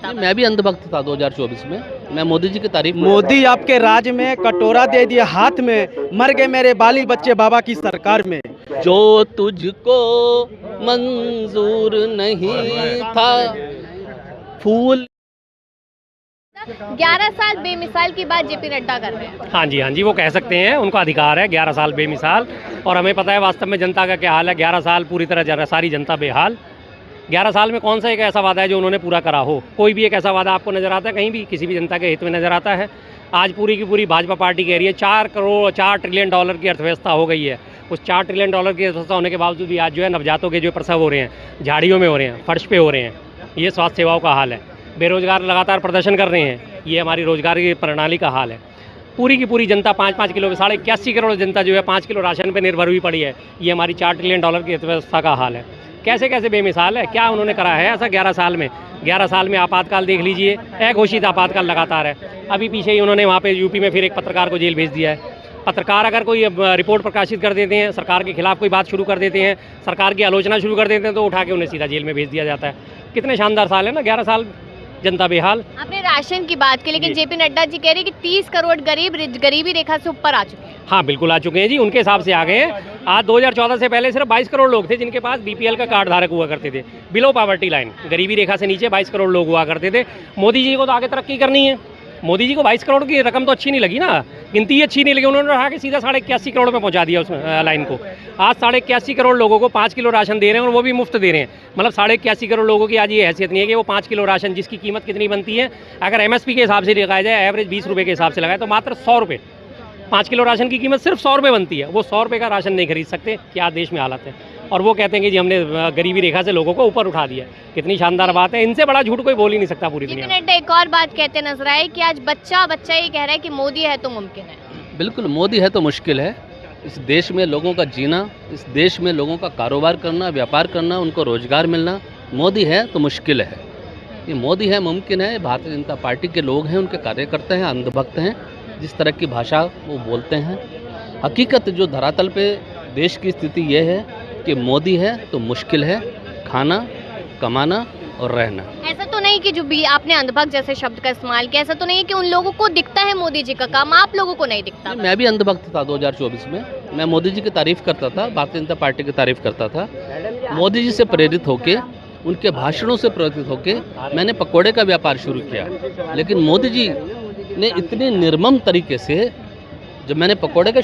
सत्ता पर? मैं भी अंधभक्त था 2024 में। मैं मोदी जी की तारीफ मोदी आपके राज में कटोरा दे दिया हाथ में, मर गए मेरे बाली बच्चे बाबा की सरकार में। जो तुझको मंजूर नहीं था फूल। 11 साल बेमिसाल की बात जेपी नड्डा कर रहे हैं। हाँ जी, वो कह सकते हैं, उनका अधिकार है। 11 साल बेमिसाल, और हमें पता है वास्तव में जनता का क्या हाल है। 11 साल पूरी तरह सारी जनता बेहाल। 11 साल में कौन सा एक ऐसा वादा है जो उन्होंने पूरा करा हो? कोई भी एक ऐसा वादा आपको नज़र आता है कहीं भी, किसी भी जनता के हित में नज़र आता है? आज पूरी की पूरी भाजपा पार्टी कह रही है 4 ट्रिलियन डॉलर की अर्थव्यवस्था हो गई है। उस 4 ट्रिलियन डॉलर की अर्थव्यवस्था होने के बावजूद भी आज जो है नवजातों के जो प्रसव हो रहे हैं, झाड़ियों में हो रहे हैं, फर्श पे हो रहे हैं। ये स्वास्थ्य सेवाओं का हाल है। बेरोजगार लगातार प्रदर्शन कर रहे हैं, ये हमारी रोजगार की प्रणाली का हाल है। पूरी की पूरी जनता 5-5 किलो, 81 करोड़ जनता जो है 5 किलो राशन पे निर्भर हुई पड़ी है। ये हमारी 4 ट्रिलियन डॉलर की अर्थव्यवस्था का हाल है। कैसे कैसे बेमिसाल है, क्या उन्होंने करा है ऐसा 11 साल में? 11 साल में आपातकाल देख लीजिए, अघोषित आपातकाल लगातार है। अभी पीछे ही उन्होंने वहाँ पे यूपी में फिर एक पत्रकार को जेल भेज दिया है। पत्रकार अगर कोई रिपोर्ट प्रकाशित कर देते हैं, सरकार के खिलाफ कोई बात शुरू कर देते हैं, सरकार की आलोचना शुरू कर देते हैं, तो उठा के उन्हें सीधा जेल में भेज दिया जाता है। कितने शानदार साल है ना, 11 साल जनता बेहाल। आपने राशन की बात की, लेकिन जेपी नड्डा जी कह रहे हैं कि 30 करोड़ गरीब गरीबी रेखा से ऊपर आ चुके हैं। हाँ बिल्कुल आ चुके हैं जी, उनके हिसाब से आ गए हैं। आज 2014 से पहले सिर्फ 22 करोड़ लोग थे जिनके पास बीपीएल का कार्ड धारक हुआ करते थे। बिलो पॉवर्टी लाइन, गरीबी रेखा से नीचे 22 करोड़ लोग हुआ करते थे। मोदी जी को तो आगे तरक्की करनी है। मोदी जी को 22 करोड़ की रकम तो अच्छी नहीं लगी ना, गिनती अच्छी नहीं लगी। उन्होंने रहा कि सीधा 81.5 करोड़ में पहुंचा दिया उस लाइन को। आज 81.5 करोड़ लोगों को 5 किलो राशन दे रहे हैं, और वो भी मुफ्त दे रहे हैं। मतलब 81.5 करोड़ लोगों की आज ये हैसियत नहीं है कि वो 5 किलो राशन, जिसकी कीमत कितनी बनती है, अगर MSP के हिसाब से लगाया जाए, एवरेज 20 रुपये के हिसाब से लगाए, तो मात्र 100 रुपये। 5 किलो राशन की कीमत सिर्फ 100 रुपये बनती है। वो 100 रुपये का राशन नहीं खरीद सकते। क्या देश में हालत है। और वो कहते हैं कि जी हमने गरीबी रेखा से लोगों को ऊपर उठा दिया। कितनी शानदार बात है। इनसे बड़ा झूठ कोई बोल ही नहीं सकता पूरी दुनिया में। जेपी नड्डा एक और बात कहते नजर आए कि आज बच्चा ये कह रहा है कि मोदी है तो मुमकिन है। बिल्कुल, मोदी है तो मुश्किल है। इस देश में लोगों का जीना, इस देश में लोगों का कारोबार करना, व्यापार करना, उनको रोजगार मिलना, मोदी है तो मुश्किल है। ये मोदी है मुमकिन है। भारतीय जनता पार्टी के लोग हैं, उनके कार्यकर्ता हैं, अंधभक्त हैं। जिस तरह की भाषा वो बोलते हैं, हकीकत जो धरातल पे देश की स्थिति ये है कि मोदी है तो मुश्किल है खाना, कमाना और रहना। ऐसा तो नहीं कि जो भी आपने अंधभक्त जैसे शब्द का इस्तेमाल किया, ऐसा तो नहीं है कि उन लोगों को दिखता है मोदी जी का काम, आप लोगों को नहीं दिखता? मैं भी अंधभक्त था 2024 में। मैं मोदी जी की तारीफ करता था, भारतीय जनता पार्टी की तारीफ करता था। मोदी जी से प्रेरित होके, उनके भाषणों से प्रेरित होके मैंने पकौड़े का व्यापार शुरू किया। लेकिन मोदी जी ने इतने निर्मम तरीके से, जब मैंने पकौड़े का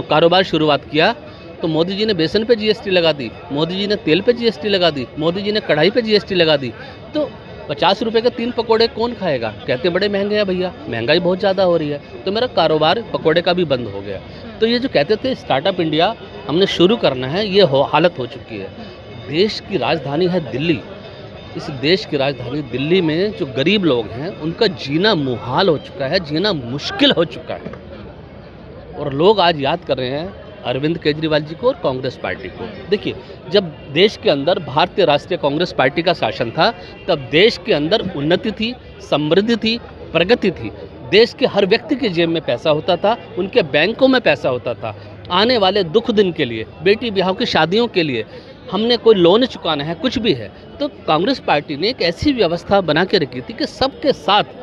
कारोबार शुरुआत किया, तो मोदी जी ने बेसन पे GST लगा दी, मोदी जी ने तेल पे GST लगा दी, मोदी जी ने कढ़ाई पे GST लगा दी। तो 50 रुपए के 3 पकौड़े कौन खाएगा? कहते बड़े महंगे हैं भैया, महंगाई बहुत ज़्यादा हो रही है। तो मेरा कारोबार पकौड़े का भी बंद हो गया। तो ये जो कहते थे स्टार्टअप इंडिया हमने शुरू करना है, ये हालत हो चुकी है। देश की राजधानी है दिल्ली। इस देश की राजधानी दिल्ली में जो गरीब लोग हैं, उनका जीना मुहाल हो चुका है, जीना मुश्किल हो चुका है। और लोग आज याद कर रहे हैं अरविंद केजरीवाल जी को और कांग्रेस पार्टी को। देखिए, जब देश के अंदर भारतीय राष्ट्रीय कांग्रेस पार्टी का शासन था, तब देश के अंदर उन्नति थी, समृद्धि थी, प्रगति थी। देश के हर व्यक्ति के जेब में पैसा होता था, उनके बैंकों में पैसा होता था। आने वाले दुख दिन के लिए, बेटी ब्याह की शादियों के लिए, हमने कोई लोन चुकाना है, कुछ भी है, तो कांग्रेस पार्टी ने एक ऐसी व्यवस्था बना के रखी थी कि सबके साथ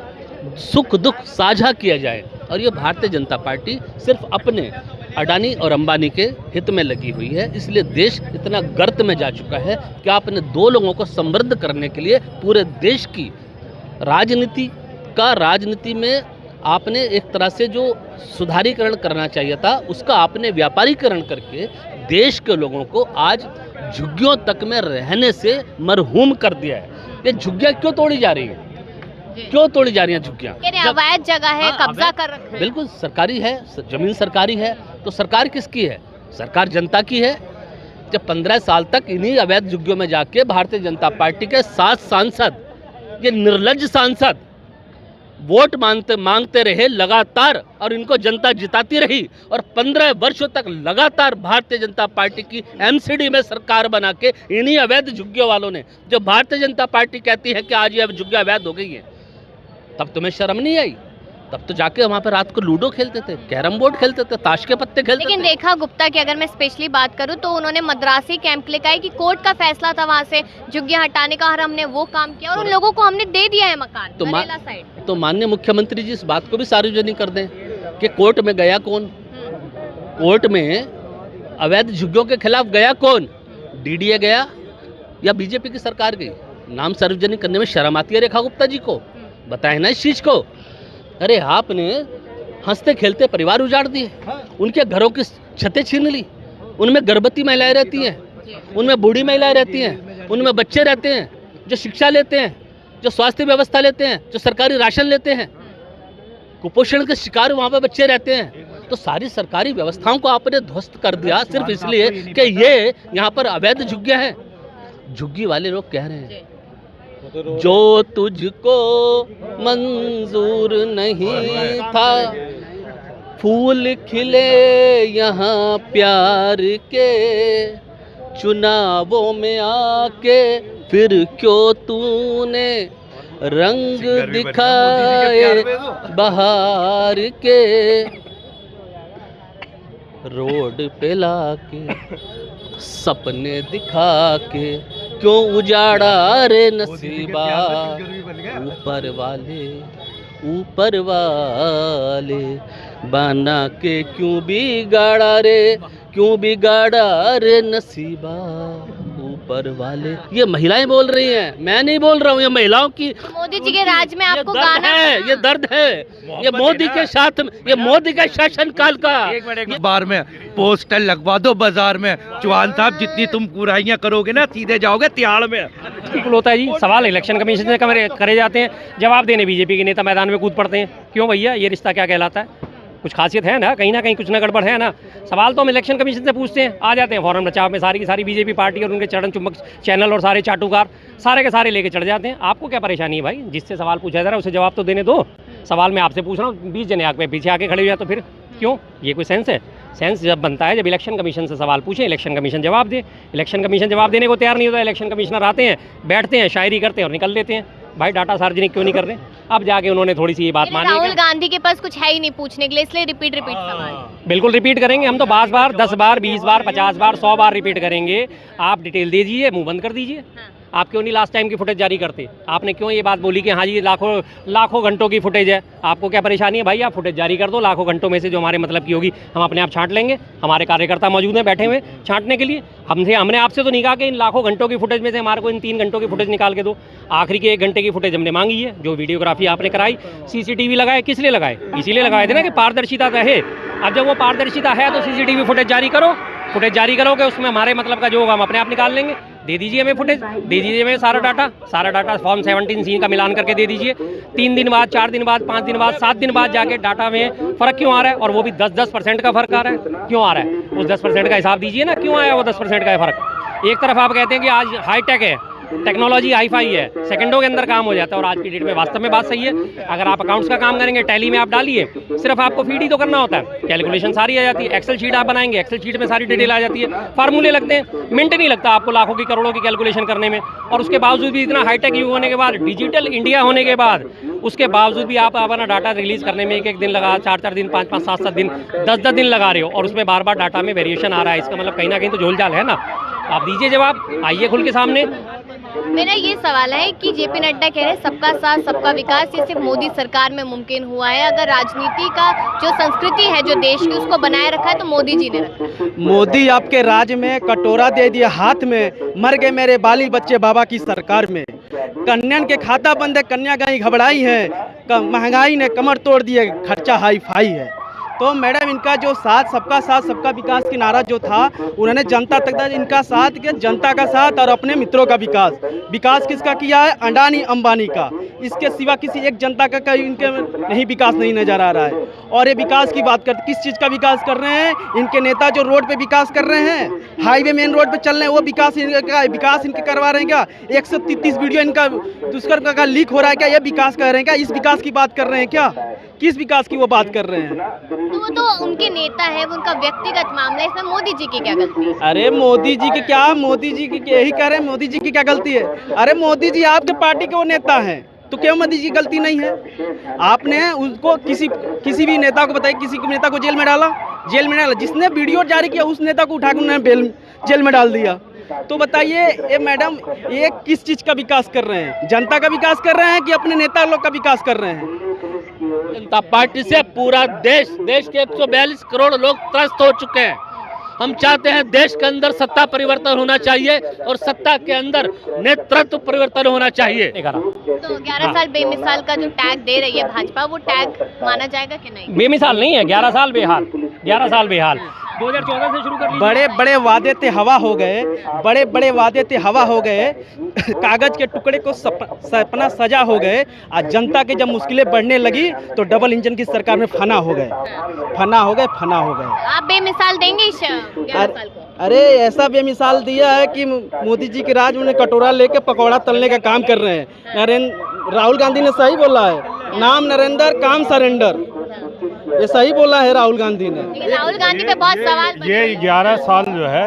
सुख दुख साझा किया जाए। और ये भारतीय जनता पार्टी सिर्फ अपने अडानी और अंबानी के हित में लगी हुई है। इसलिए देश इतना गर्त में जा चुका है कि आपने 2 लोगों को समृद्ध करने के लिए पूरे देश की राजनीति में आपने एक तरह से जो सुधारीकरण करना चाहिए था, उसका आपने व्यापारीकरण करके देश के लोगों को आज झुग्गियों तक में रहने से मरहूम कर दिया है। ये झुग्गियाँ क्यों तोड़ी जा रही हैं? क्यों तोड़ी जा रही हैं झुग्गियाँ? अवैध जगह है, कब्जा कर रखा है। बिल्कुल सरकारी है, जमीन सरकारी है, तो सरकार किसकी है? सरकार जनता की है। जब 15 साल तक इन्हीं अवैध झुग्गियों में जाके भारतीय जनता पार्टी के 7 सांसद, ये निर्लज्ज सांसद, वोट मांगते रहे लगातार, और इनको जनता जिताती रही, और 15 वर्षों तक लगातार भारतीय जनता पार्टी की MCD में सरकार बना के इन्हीं अवैध झुग्गियों वालों ने, जब भारतीय जनता पार्टी कहती है कि आज ये झुग्गियाँ अवैध हो गई हैं, तब तुम्हें शर्म नहीं आई? तब तो जाके वहाँ पे रात को लूडो खेलते थे, कैरम बोर्ड खेलते थे, ताश के पत्ते खेलते लेकिन थे। रेखा गुप्ता की अगर मैं स्पेशली बात करूं तो उन्होंने मद्रासी कैंप लेकर आई कि कोर्ट का फैसला था वहां से झुग्गियां हटाने का और हमने वो काम किया और उन लोगों को हमने दे दिया है मकान तो नरेला साइड। तो माननीय मुख्यमंत्री जी इस बात को भी सार्वजनिक कर दें कि कोर्ट में गया कौन, कोर्ट में अवैध झुग्गियों के खिलाफ गया कौन, डीडीए गया या बीजेपी की सरकार गई? नाम सार्वजनिक करने में शर्म आती है रेखा गुप्ता जी को? बताए ना इस चीज को। अरे आपने हंसते खेलते परिवार उजाड़ दिए, उनके घरों की छतें छीन ली, उनमें गर्भवती महिलाएं रहती हैं, उनमें बूढ़ी महिलाएं रहती हैं, उनमें बच्चे रहते हैं जो शिक्षा लेते हैं, जो स्वास्थ्य व्यवस्था लेते हैं, जो सरकारी राशन लेते हैं, कुपोषण के शिकार वहाँ पे बच्चे रहते हैं। तो सारी सरकारी व्यवस्थाओं को आपने ध्वस्त कर दिया सिर्फ इसलिए कि ये यहाँ पर अवैध झुग्गियाँ हैं। झुग्गी वाले लोग कह रहे हैं जो तुझको मंजूर नहीं था, फूल खिले यहाँ प्यार के, चुनावों में आके फिर क्यों तूने रंग दिखाए बहार के, रोड पे लाके सपने दिखा के क्यों उजाड़ा रे नसीबा, ऊपर वाले बना के क्यों बिगाड़ा रे नसीबा, ऊपर वाले। ये महिलाएं बोल रही हैं, मैं नहीं बोल रहा हूँ, ये महिलाओं की। मोदी जी के राज में आपको गाना है, ये दर्द है, ये मोदी के साथ, ये मोदी का शासन काल का। एक बार में पोस्टर लगवा दो बाजार में, चौहान साहब जितनी तुम बुराइयां करोगे ना सीधे जाओगे तिहाड़ में। बिल्कुल होता है जी, सवाल इलेक्शन कमीशन से करे जाते हैं, जवाब देने बीजेपी के नेता मैदान में कूद पड़ते हैं। क्यों भैया, ये रिश्ता क्या कहलाता है? कुछ खासियत है ना, कहीं ना कहीं कुछ ना गड़बड़ है ना। सवाल तो हम इलेक्शन कमीशन से पूछते हैं, आ जाते हैं फौरन बचाव में सारी की सारी बीजेपी पार्टी और उनके चरण चुंबक चैनल और सारे चाटुकार सारे के सारे लेके चढ़ जाते हैं। आपको क्या परेशानी है भाई? जिससे सवाल पूछा जा रहा है उसे जवाब तो देने दो। सवाल मैं आपसे पूछ रहा हूँ, 20 जने आगे पीछे आके खड़े हो जाए तो फिर क्यों? ये कोई सेंस है? सेंस जब बनता है जब इलेक्शन कमीशन से सवाल पूछें, इलेक्शन कमीशन जवाब दे। इलेक्शन कमीशन जवाब देने को तैयार नहीं होता, इलेक्शन कमिश्नर आते हैं, बैठते हैं, शायरी करते हैं और निकल लेते हैं। भाई डाटा सार्वजनिक क्यों नहीं कर रहे? अब जाके उन्होंने थोड़ी सी ये बात मानी। राहुल गांधी के पास कुछ है ही नहीं पूछने के लिए, इसलिए रिपीट सवाल। बिल्कुल रिपीट करेंगे हम तो 5 बार, 10 बार, 20 बार, 50 बार, 100 बार रिपीट करेंगे। आप डिटेल दे दीजिए, मुंह बंद कर दीजिए। आप क्यों नहीं लास्ट टाइम की फुटेज जारी करते? आपने क्यों ये बात बोली कि हाँ जी लाखों घंटों की फुटेज है? आपको क्या परेशानी है भाई? आप फुटेज जारी कर दो, लाखों घंटों में से जो हमारे मतलब की होगी हम अपने आप छांट लेंगे। हमारे कार्यकर्ता मौजूद हैं बैठे हुए छांटने के लिए। हमने आपसे तो नहीं कहा कि इन लाखों घंटों की फुटेज में से हमारे को इन 3 घंटों की फुटेज निकाल के दो। आखिरी के 1 घंटे की फुटेज हमने मांगी है, जो वीडियोग्राफी आपने कराई। सीसीटीवी लगाए, किस लिए लगाए? इसीलिए लगाए थे ना कि पारदर्शिता रहे। अब जब वो पारदर्शिता है तो सीसीटीवी फुटेज जारी करो। फुटेज जारी करोगे उसमें हमारे मतलब का जो होगा हम अपने आप निकाल लेंगे। दे दीजिए हमें फुटेज, दे दीजिए हमें सारा डाटा फॉर्म 17C का मिलान करके दे दीजिए। 3 दिन बाद, 4 दिन बाद, 5 दिन बाद, 7 दिन बाद जाके डाटा में फ़र्क क्यों आ रहा है? और वो भी 10% का फ़र्क आ रहा है। क्यों आ रहा है? उस 10% का हिसाब दीजिए ना, क्यों आया वो 10% का फ़र्क? एक तरफ आप कहते हैं कि आज हाईटेक है, टेक्नोलॉजी हाईफाई है, सेकंडों के अंदर काम हो जाता है, और आज की डेट में वास्तव में बात सही है। अगर आप अकाउंट्स का काम करेंगे, टैली में आप डालिए, सिर्फ आपको फीड ही तो करना होता है, कैलकुलेशन सारी आ जाती है। एक्सेल शीट आप बनाएंगे, एक्सेल शीट में सारी डिटेल आ जाती है, फार्मूले लगते हैं, मिनट नहीं लगता आपको लाखों की करोड़ों की कैलकुलेशन करने में। और उसके बावजूद भी इतना हाईटेक युग होने के बाद, डिजिटल इंडिया होने के बाद, उसके बावजूद भी आप अपना डाटा रिलीज करने में 1-1 दिन लगा, 4-4 दिन, 5-5, 7-7 दिन, 10-10 दिन लगा रहे हो, और उसमें बार बार डाटा में वेरिएशन आ रहा है। इसका मतलब कहीं ना कहीं तो झोलझाल है ना। आप दीजिए जवाब, आइए खुल के सामने। मेरा ये सवाल है कि जेपी नड्डा कह रहे हैं सबका साथ सबका विकास, ये सिर्फ मोदी सरकार में मुमकिन हुआ है। अगर राजनीति का जो संस्कृति है जो देश की, उसको बनाए रखा है तो मोदी जी ने रखा। मोदी आपके राज में कटोरा दे दिया हाथ में, मर गए मेरे बाली बच्चे बाबा की सरकार में। कन्यान के खाता बंद है, कन्यागाई घबराई है, महंगाई ने कमर तोड़ दी है, खर्चा हाई फाई है। तो मैडम इनका जो साथ सबका विकास की नारा जो था, उन्होंने जनता तक इनका साथ किया, जनता का साथ और अपने मित्रों का विकास। विकास किसका किया है? अडानी अंबानी का। इसके सिवा किसी एक जनता का इनके नहीं विकास नहीं नजर आ रहा है। और ये विकास की बात करते, किस चीज़ का विकास कर रहे हैं? इनके नेता जो रोड पे विकास कर रहे हैं, हाईवे मेन रोड पे चल रहे हैं, वो विकास इनके करवा रहे हैं क्या? 133 वीडियो इनका दुष्कर्म का लीक हो रहा है क्या? ये विकास कर रहे हैं क्या? इस विकास की बात कर रहे हैं क्या? किस विकास की वो बात कर रहे हैं? तो वो तो उनके नेता है, वो उनका व्यक्तिगत मामला है, इसमें मोदी जी की क्या गलती है? अरे मोदी जी की क्या, मोदी जी की यही कह रहे हैं, मोदी जी की क्या गलती है? अरे मोदी जी आपके पार्टी के वो नेता हैं, तो क्यों मोदी जी की गलती नहीं है? आपने उसको किसी भी नेता को बताइए, किसी नेता को जेल में डाला, जिसने वीडियो जारी किया उस नेता को उठा के उन्होंने जेल में डाल दिया। तो बताइए ये मैडम, ये किस चीज़ का विकास कर रहे हैं? जनता का विकास कर रहे हैं कि अपने नेता लोग का विकास कर रहे हैं? जनता पार्टी से पूरा देश के 142 करोड़ लोग त्रस्त हो चुके हैं। हम चाहते हैं देश के अंदर सत्ता परिवर्तन होना चाहिए और सत्ता के अंदर नेतृत्व परिवर्तन होना चाहिए। तो 11 साल बेमिसाल का जो टैग दे रही है भाजपा, वो टैग माना जाएगा कि नहीं? बेमिसाल नहीं है, 11 साल बेहाल, 11 साल बेहाल। 2014 से शुरू कर लीजिए। बड़े बड़े वादे थे हवा हो गए, बड़े बड़े वादे थे हवा हो गए, कागज के टुकड़े को सपना सजा हो गए। आज जनता के जब मुश्किलें बढ़ने लगी तो डबल इंजन की सरकार में फना हो गए। आप बेमिसाल देंगे इस 11 साल को? अरे ऐसा बेमिसाल दिया है कि मोदी जी के राज में कटोरा लेके पकौड़ा तलने का काम कर रहे हैं। राहुल गांधी ने सही बोला है, नाम नरेंद्र काम सरेंडर, ये सही बोला है राहुल गांधी ने। लेकिन राहुल गांधी पे बहुत सवाल ये 11 साल जो है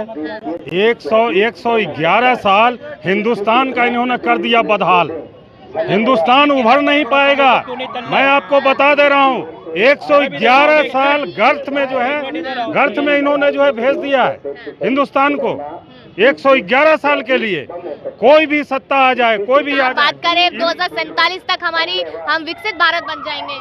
111 साल हिंदुस्तान का इन्होंने कर दिया बदहाल। हिंदुस्तान उभर नहीं पाएगा। मैं आपको बता दे रहा हूँ, 111 साल गर्त में इन्होंने जो है भेज दिया है हिंदुस्तान को। 111 साल के लिए कोई भी सत्ता आ जाए, कोई भी आ जाए। बात करें 2047 तक हम विकसित भारत बन जाएंगे,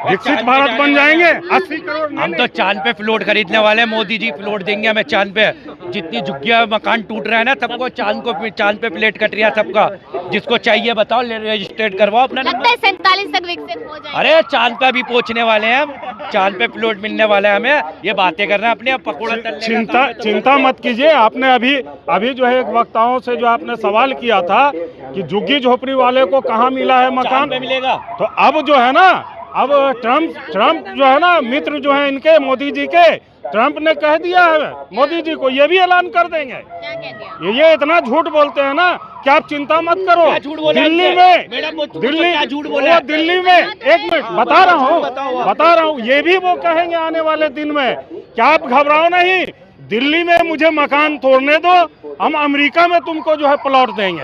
विकसित भारत बन जाएंगे। 80 करोड़ हम तो चांद पे फ्लोट खरीदने वाले हैं, मोदी जी फ्लोट देंगे हमें चांद पे। जितनी झुग्गियां मकान टूट रहे हैं ना, सबको चांद पे प्लेट कट रही है सबका। जिसको चाहिए बताओ, रजिस्ट्रेट करवाओ अपना। लगता है 47 तक विकसित हो जाएंगे। अरे चांद पे भी पहुंचने वाले हैं हम, चांद पे प्लॉट मिलने वाला है हमें। ये बातें करना अपने पकौड़ा तलने चिंता मत कीजिए। आपने अभी जो है एक वक्ताओं से जो आपने सवाल किया था कि झुग्गी झोपड़ी वाले को कहाँ मिला है मकान, पे मिलेगा। तो अब जो है ना, अब ट्रम्प जो है ना, मित्र जो है इनके मोदी जी के, ट्रम्प ने कह दिया है मोदी जी को, ये भी ऐलान कर देंगे। क्या कह दिया? ये इतना झूठ बोलते हैं ना कि आप चिंता मत करो। दिल्ली में एक मिनट बता रहा हूँ, ये भी वो कहेंगे आने वाले दिन में कि आप घबराओ नहीं, दिल्ली में मुझे मकान तोड़ने दो, हम अमेरिका में तुमको जो है प्लॉट देंगे।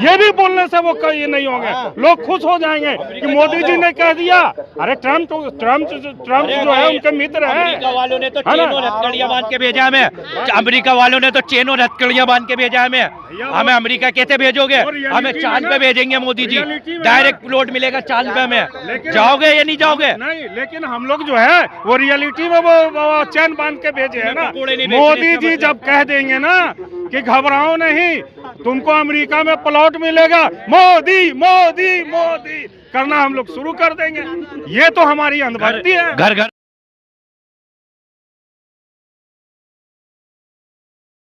ये भी बोलने से वो ये नहीं होंगे, लोग खुश हो जाएंगे कि मोदी जी ने कह दिया। अरे ट्रम्प जो है उनके मित्र हैं। अमेरिका वालों ने तो चेनों हथकड़ियां बांध के भेजा हमें। अमेरिका वालों ने तो चेनों हथकड़ियां बांध के भेजा हमें। हमें अमेरिका कैसे भेजोगे? हमें चांद पे भेजेंगे मोदी जी। डायरेक्ट प्लॉट मिलेगा चांद पे हमें। जाओगे या नहीं जाओगे? नहीं, लेकिन हम लोग जो है वो रियलिटी में वो चैन बांध के भेजे है ना। मोदी जी जब कह देंगे ना कि घबराओ नहीं, तुमको अमेरिका में प्लॉट मिलेगा, मोदी मोदी मोदी करना हम लोग शुरू कर देंगे। ये तो हमारी अंधभक्ति है। घर घर